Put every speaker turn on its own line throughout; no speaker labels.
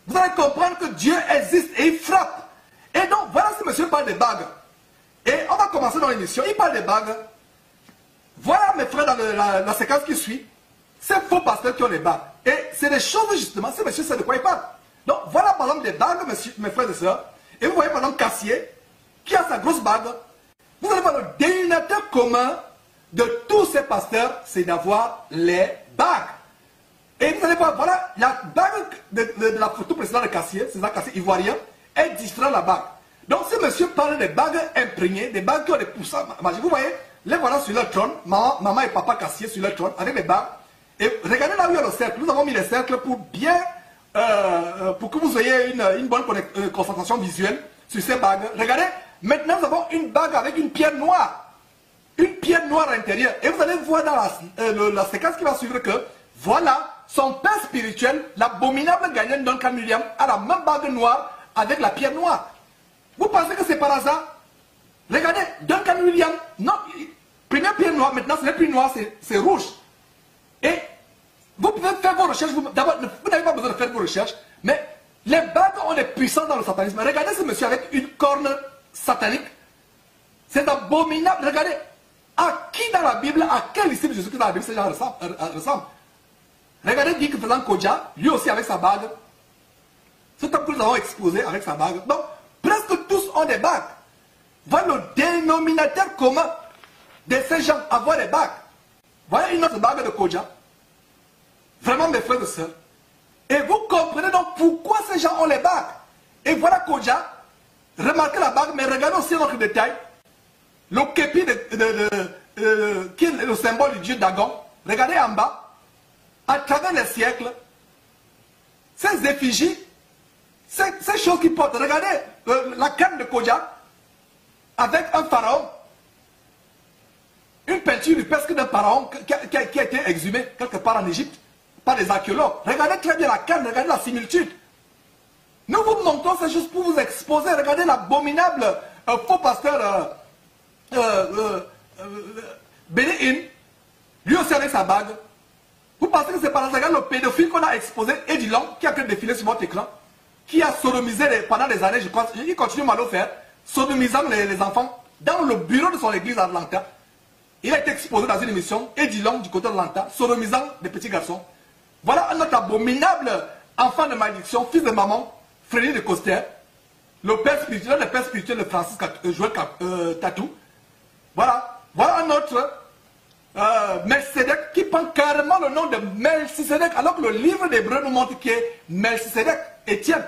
vous allez comprendre que Dieu existe et il frappe. Et donc, voilà ce monsieur parle des bagues. Et on va commencer dans l'émission. Il parle des bagues. Voilà, mes frères, dans la séquence qui suit, ces faux pasteurs qui ont les bagues. Et c'est des choses, justement, ce monsieur sait de quoi il parle. Donc, voilà, par exemple, des bagues, mes frères et sœurs. Et vous voyez, par exemple, Cassier, qui a sa grosse bague. Vous allez voir, le dénominateur commun de tous ces pasteurs, c'est d'avoir les bagues. Et vous allez voir, voilà, la bague de la photo précédente de Cassier, c'est ça, Cassier ivoirien, est différente de la bague. Donc, ce monsieur parle des bagues imprégnées, des bagues qui ont des poussins magiques. Vous voyez, les voilà sur leur trône, maman et papa Cassier sur leur trône, avec les bagues. Et regardez là où il y a le cercle. Nous avons mis les cercles pour bien, pour que vous ayez une bonne concentration visuelle sur ces bagues. Regardez, maintenant nous avons une bague avec une pierre noire. Une pierre noire à l'intérieur. Et vous allez voir dans la séquence qui va suivre que, voilà, son père spirituel, l'abominable gagnant Duncan Williams, a la même bague noire avec la pierre noire. Vous pensez que c'est par hasard? Regardez, Duncan Williams, non, première pierre noire, maintenant ce n'est plus noir, c'est rouge. Et vous pouvez faire vos recherches, d'abord, vous n'avez pas besoin de faire vos recherches, mais les bagues ont des puissances dans le satanisme. Regardez ce monsieur avec une corne satanique. C'est abominable. Regardez, à qui dans la Bible, à quel disciple de Jésus-Christ dans la Bible ces gens ressemblent? Regardez Dick faisant Kodja, lui aussi avec sa bague. C'est comme que nous avons exposé avec sa bague. Donc, presque tous ont des bagues. Voilà le dénominateur commun de ces gens, avoir des bagues. Voilà une autre bague de Kodja. Vraiment, mes frères et sœurs. Et vous comprenez donc pourquoi ces gens ont les bagues. Et voilà Kodja. Remarquez la bague, mais regardez aussi un autre détail. Le képi qui est le symbole du dieu Dagon. Regardez en bas. À travers les siècles, ces effigies, ces choses qui portent. Regardez la canne de Kodja avec un pharaon. Une peinture presque d'un pharaon qui a été exhumée quelque part en Égypte par des archéologues. Regardez très bien la canne, regardez la similitude. Nous vous montrons ces choses pour vous exposer. Regardez l'abominable faux pasteur Bénéine, lui aussi avec sa bague. Vous pensez que c'est par hasard le pédophile qu'on a exposé, Eddie Long, qui a pu défiler sur votre écran, qui a sodomisé pendant des années, je crois, il continue à le faire, sodomisant les enfants dans le bureau de son église à Atlanta. Il a été exposé dans une émission, Eddie Long du côté d'Atlanta, sodomisant des petits garçons. Voilà un autre abominable enfant de malédiction, fils de maman, Frédéric de Coster, le père spirituel de Francis Joël Tatou. Voilà, voilà un autre. Melchizedek qui prend carrément le nom de Melchizedek alors que le livre d'Hébreu nous montre qui est Melchizedek, Étienne.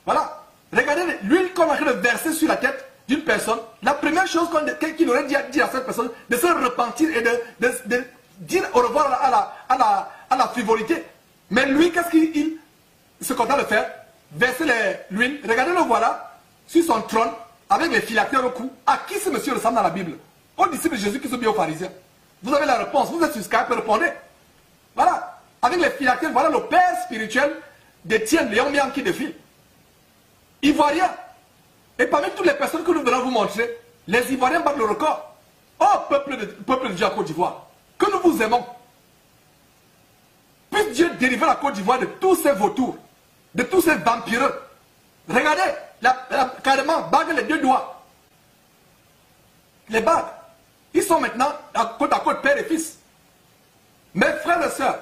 Voilà. Regardez l'huile qu'on a de verser sur la tête d'une personne. La première chose qu'il aurait dit à cette personne, de se repentir et de dire au revoir à la frivolité. Mais lui, qu'est-ce qu'il se contente de faire? Verser l'huile. Regardez-le voilà sur son trône avec les phylactères au cou. À qui ce monsieur ressemble dans la Bible? Aux disciples de Jésus qui sont bien aux pharisiens. Vous avez la réponse, vous êtes sur Skype, répondez. Voilà, avec les phylactères, voilà le père spirituel d'Étienne Léon Mian qui défile. Ivoirien. Et parmi toutes les personnes que nous venons vous montrer, les Ivoiriens battent le record. Oh, peuple de Dieu à Côte d'Ivoire, que nous vous aimons. Puisse Dieu délivrer la Côte d'Ivoire de tous ces vautours, de tous ces vampireux. Regardez, carrément, bague les deux doigts. Les bagues. Ils sont maintenant à côte, père et fils. Mes frères et sœurs,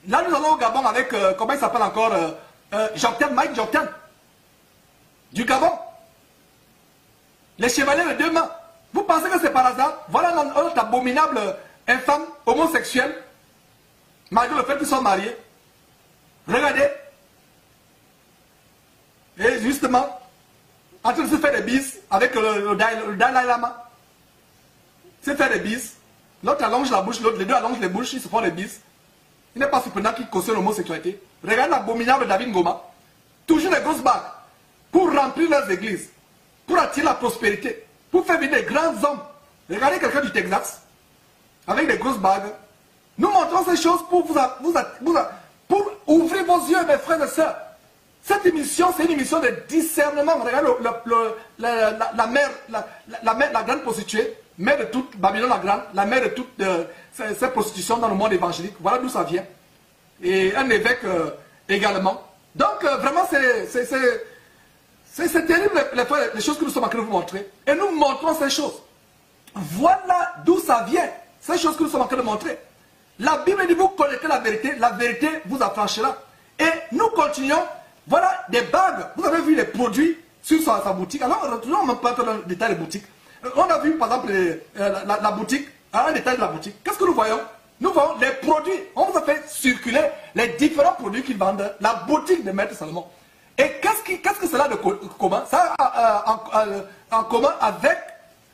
là nous allons au Gabon avec, comment il s'appelle encore, Mike Jokten, du Gabon. Les chevaliers de deux mains. Vous pensez que c'est par hasard? Voilà un autre abominable infâme, homosexuel, malgré le fait qu'ils sont mariés. Regardez. Et justement, en train de se faire des bises avec le Dalai Lama. C'est faire des bises. L'autre allonge la bouche, les deux allongent les bouches, ils se font des bises. Il n'est pas surprenant qu'ils cautionnent l'homosexualité. Regardez l'abominable David Ngoma. Toujours des grosses bagues. Pour remplir leurs églises. Pour attirer la prospérité. Pour faire venir des grands hommes. Regardez quelqu'un du Texas. Avec des grosses bagues. Nous montrons ces choses pour pour ouvrir vos yeux, mes frères et sœurs. Cette émission, c'est une émission de discernement. Regardez la grande prostituée. Mère de toute Babylone la Grande, la mère de toutes ces prostitutions dans le monde évangélique. Voilà d'où ça vient. Et un évêque également, Donc, vraiment, c'est terrible les choses que nous sommes en train de vous montrer. Et nous montrons ces choses. Voilà d'où ça vient, ces choses que nous sommes en train de montrer. La Bible dit, vous connaissez la vérité vous affranchira. Et nous continuons, voilà des bagues. Vous avez vu les produits sur sa boutique. Alors, on ne peut pas dans le détail des boutiques. On a vu, par exemple, la boutique, un détail de la boutique. Qu'est-ce que nous voyons? Nous voyons les produits. On vous a fait circuler les différents produits qu'ils vendent. La boutique de Maître Salomon. Et qu'est-ce que cela de commun? Ça a en commun avec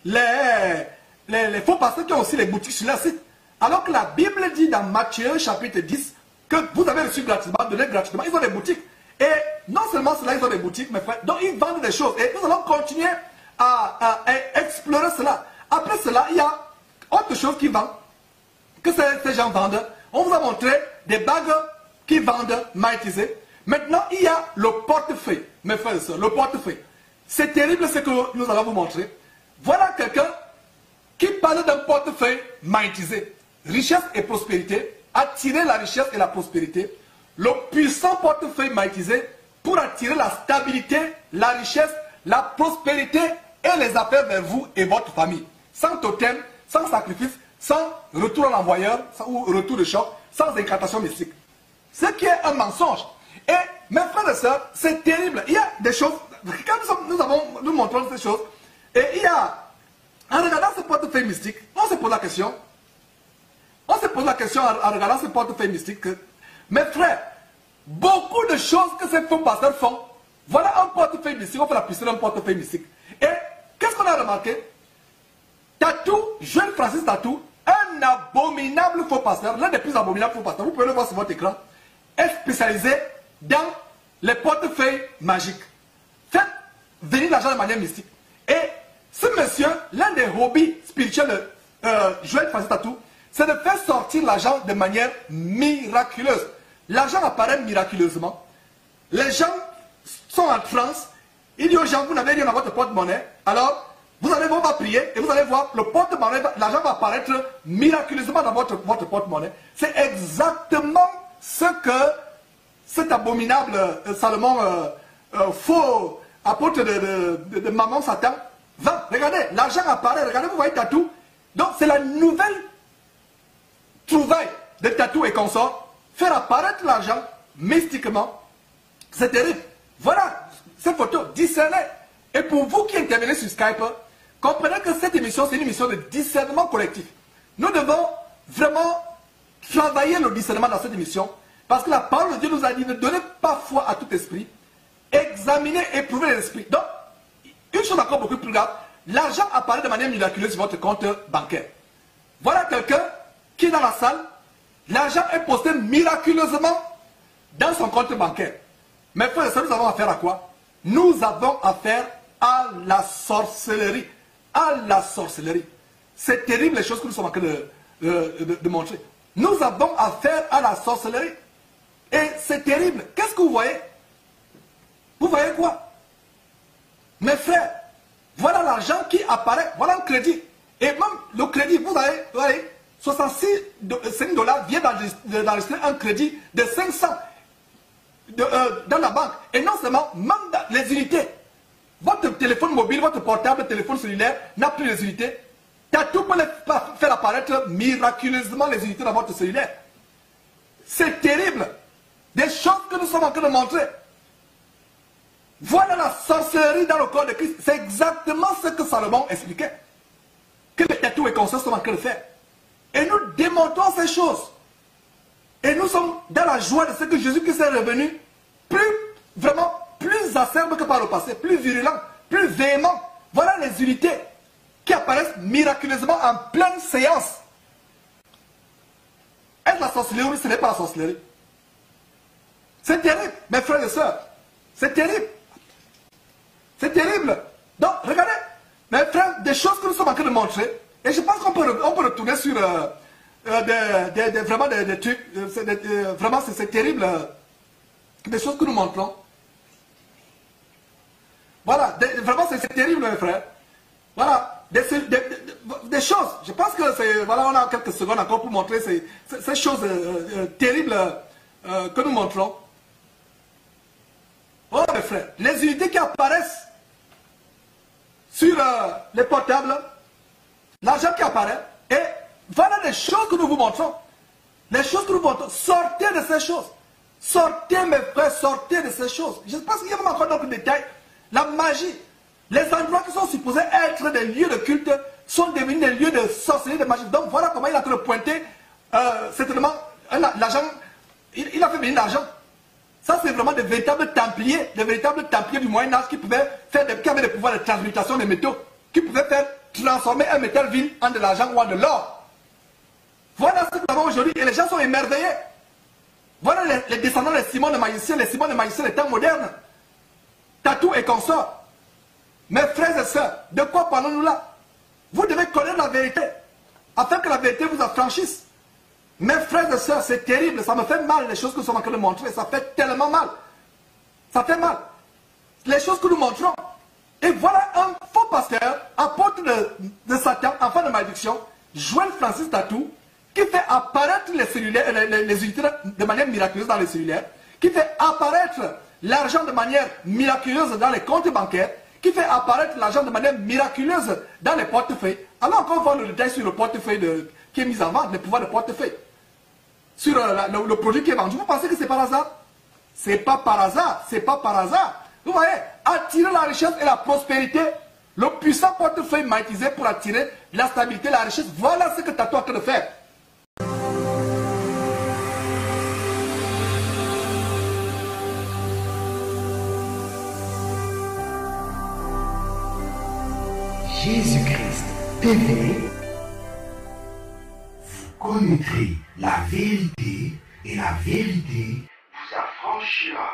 les faux pasteurs qui ont aussi les boutiques sur leur site. Alors que la Bible dit dans Matthieu chapitre 10 que vous avez reçu gratuitement, donné gratuitement. Ils ont des boutiques. Et non seulement cela, ils ont des boutiques, mes frères. Donc ils vendent des choses. Et nous allons continuer à explorer cela. Après cela, il y a autre chose qui vend. Que ces gens vendent. On vous a montré des bagues qui vendent maïtisées. Maintenant, il y a le portefeuille, mes frères et sœurs, le portefeuille. C'est terrible ce que nous allons vous montrer. Voilà quelqu'un qui parle d'un portefeuille maïtisé. Richesse et prospérité, attirer la richesse et la prospérité. Le puissant portefeuille maïtisé pour attirer la stabilité, la richesse, la prospérité et les affaires vers vous et votre famille. Sans totem, sans sacrifice, sans retour à l'envoyeur ou retour de choc, sans incantation mystique. Ce qui est un mensonge. Et mes frères et sœurs, c'est terrible. Il y a des choses, quand nous montrons ces choses, et il y a, en regardant ce portefeuille mystique, on se pose la question, en regardant ce portefeuille mystique, que, mes frères, beaucoup de choses que ces faux pasteurs font, voilà un portefeuille mystique, on fait la puissance d'un portefeuille mystique. Et qu'est-ce qu'on a remarqué? Tatou, jeune Francis Tatou, un abominable faux pasteur, l'un des plus abominables faux pasteurs, vous pouvez le voir sur votre écran, est spécialisé dans les portefeuilles magiques. Faites venir l'argent de manière mystique. Et ce monsieur, l'un des hobbies spirituels de Joël Francis Tatou, c'est de faire sortir l'argent de manière miraculeuse. L'argent apparaît miraculeusement. Les gens sont en transe. Il dit aux gens, vous n'avez rien dans votre porte-monnaie. Alors, vous allez voir, on va prier et vous allez voir, le porte-monnaie, l'argent va apparaître miraculeusement dans votre porte-monnaie. C'est exactement ce que cet abominable Salomon, faux apôtre de Maman Satan, va. Regardez, l'argent apparaît, regardez, vous voyez Tatou. Donc c'est la nouvelle trouvaille de Tatou et consorts, faire apparaître l'argent mystiquement. C'est terrible. Voilà, cette photo, discernez. Et pour vous qui intervenez sur Skype, comprenez que cette émission, c'est une émission de discernement collectif. Nous devons vraiment travailler le discernement dans cette émission. Parce que la parole de Dieu nous a dit, ne donnez pas foi à tout esprit. Examinez, éprouvez l'esprit. Donc, une chose encore beaucoup plus grave, l'argent apparaît de manière miraculeuse sur votre compte bancaire. Voilà quelqu'un qui est dans la salle, l'argent est posté miraculeusement dans son compte bancaire. Mais frères et sœurs, nous avons affaire à quoi? Nous avons affaire à la sorcellerie. À la sorcellerie. C'est terrible les choses que nous sommes en train de montrer. Nous avons affaire à la sorcellerie. Et c'est terrible. Qu'est-ce que vous voyez? Vous voyez quoi? Mes frères, voilà l'argent qui apparaît. Voilà le crédit. Et même le crédit, vous voyez, 66 $ vient d'enregistrer un crédit de 500 dans la banque. Et non seulement, même dans les unités. Votre téléphone mobile, votre portable, téléphone cellulaire n'a plus les unités. Tatou peut faire apparaître miraculeusement les unités dans votre cellulaire. C'est terrible. Des choses que nous sommes en train de montrer. Voilà la sorcellerie dans le corps de Christ. C'est exactement ce que Salomon expliquait. Que les tatous et consorts sont en train de faire. Et nous démontrons ces choses. Et nous sommes dans la joie de ce que Jésus-Christ est revenu plus acerbe que par le passé, plus virulent, plus véhément. Voilà les unités qui apparaissent miraculeusement en pleine séance. Est-ce la sorcellerie ou ce n'est pas la sorcellerie? C'est terrible, mes frères et sœurs. C'est terrible. C'est terrible. Donc, regardez, mes frères, des choses que nous sommes en train de montrer, et je pense qu'on peut retourner sur vraiment des trucs, vraiment c'est terrible, des choses que nous montrons. Voilà, vraiment c'est terrible, mes frères. Voilà, des choses. Je pense que c'est, voilà, on a quelques secondes encore pour montrer ces choses terribles que nous montrons. frères, les unités qui apparaissent sur les portables, l'argent qui apparaît, et voilà les choses que nous vous montrons. Les choses que nous vous montrons, sortez de ces choses. Sortez mes frères, sortez de ces choses. Je pense qu'il y a encore d'autres détails. La magie, les endroits qui sont supposés être des lieux de culte sont devenus des lieux de sorcellerie, de magie. Donc voilà comment il a pu le pointer, certainement, l'argent, il a fait venir l'argent. Ça c'est vraiment des véritables templiers du Moyen-Âge qui pouvaient faire qui avaient des pouvoirs de transmutation des métaux, qui pouvaient faire transformer un métal vil en de l'argent ou en de l'or. Voilà ce que nous avons aujourd'hui et les gens sont émerveillés. Voilà les descendants des Simon de magiciens, les Simon de magiciens des temps modernes. Tatou et consorts. Mes frères et sœurs, de quoi parlons-nous là? Vous devez connaître la vérité, afin que la vérité vous affranchisse. Mes frères et sœurs, c'est terrible, ça me fait mal les choses que nous sommes en train de montrer, ça fait tellement mal. Ça fait mal. Les choses que nous montrons. Et voilà un faux pasteur, apôtre de Satan, enfant de malédiction, Joël Francis Tatou, qui fait apparaître les cellulaires, les unités de manière miraculeuse dans les cellulaires, qui fait apparaître l'argent de manière miraculeuse dans les comptes bancaires, qui fait apparaître l'argent de manière miraculeuse dans les portefeuilles. Alors qu'on voit le détail sur le portefeuille qui est mis en vente, les pouvoirs de portefeuille, sur le produit qui est vendu, vous pensez que c'est par hasard? C'est pas par hasard, c'est pas par hasard. Vous voyez, attirer la richesse et la prospérité, le puissant portefeuille magnétisé pour attirer la stabilité, la richesse, voilà ce que tu as toi de faire.
Jésus-Christ TV, vous connaîtrez la vérité et la vérité vous affranchira.